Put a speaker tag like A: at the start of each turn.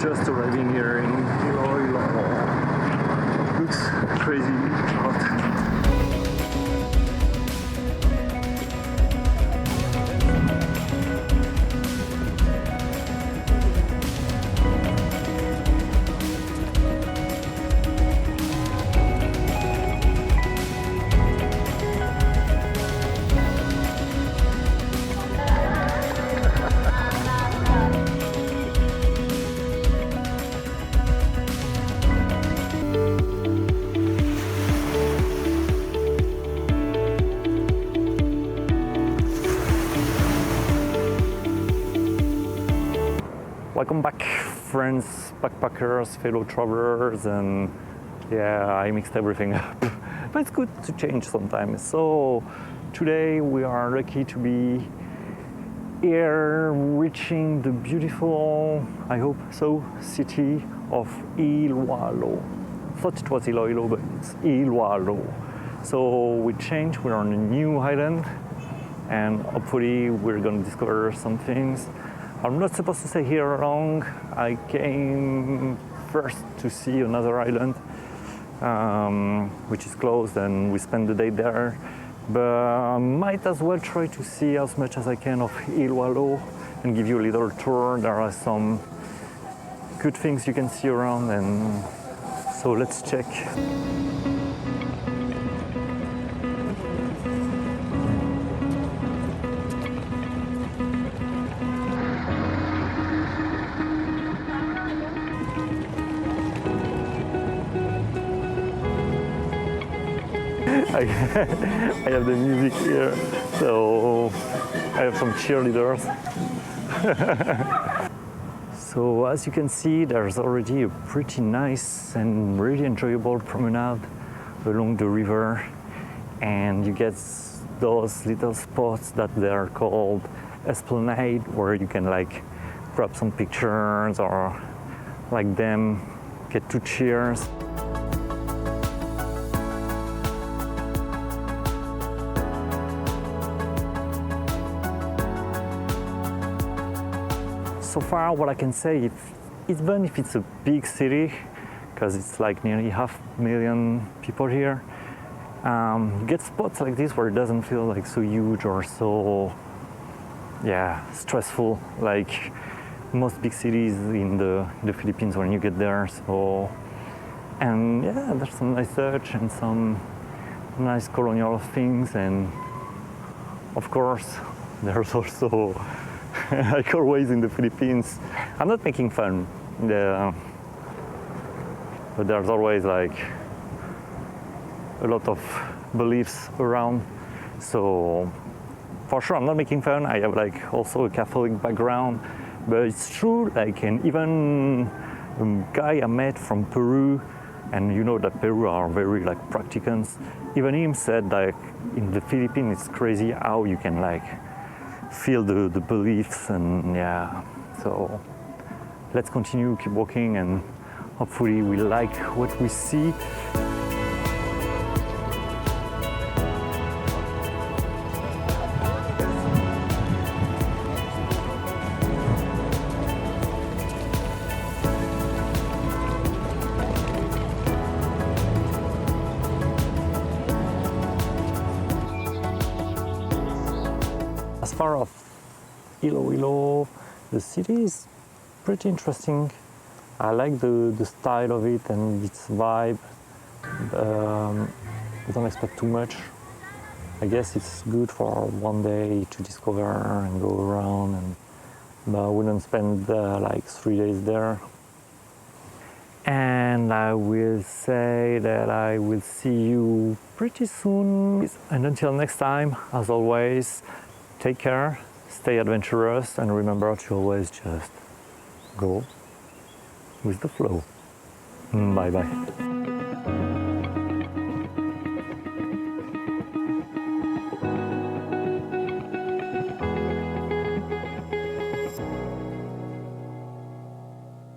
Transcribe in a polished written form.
A: Just arriving here in Iloilo. Looks crazy hot. Welcome back, friends, backpackers, fellow travelers, and yeah, I mixed everything up. But it's good to change sometimes. So today we are lucky to be here reaching the beautiful, I hope so, city of Iloilo. I thought it was Iloilo, but it's Iloilo. So we changed, we're on a new island, and hopefully we're gonna discover some things. I'm not supposed to stay here long. I came first to see another island, which is closed, and we spend the day there. But I might as well try to see as much as I can of Iloilo and give you a little tour. There are some good things you can see around, and so let's check. I have the music here, so I have some cheerleaders. So as you can see, there's already a pretty nice and really enjoyable promenade along the river, and you get those little spots that they're called esplanade, where you can like grab some pictures or like them get 2 cheers. So far, what I can say, even if it's a big city, because it's like nearly 500,000 people here, you get spots like this where it doesn't feel like so huge or so, stressful, like most big cities in the Philippines when you get there. So, and yeah, there's some nice church and some nice colonial things, and of course, there's also like always in the Philippines, I'm not making fun, but there's always like a lot of beliefs around. So for sure, I'm not making fun. I have like also a Catholic background, but it's true. Like, and even a guy I met from Peru, and you know that Peru are very like practicants. Even him said like in the Philippines, it's crazy how you can like feel the beliefs, and yeah, so let's continue, keep walking, and hopefully we like what we see. As far as Iloilo, the city is pretty interesting. I like the style of it and its vibe. I don't expect too much. I guess it's good for one day to discover and go around, but I wouldn't spend like 3 days there. And I will say that I will see you pretty soon. And until next time, as always, take care, stay adventurous, and remember to always just go with the flow. Bye bye.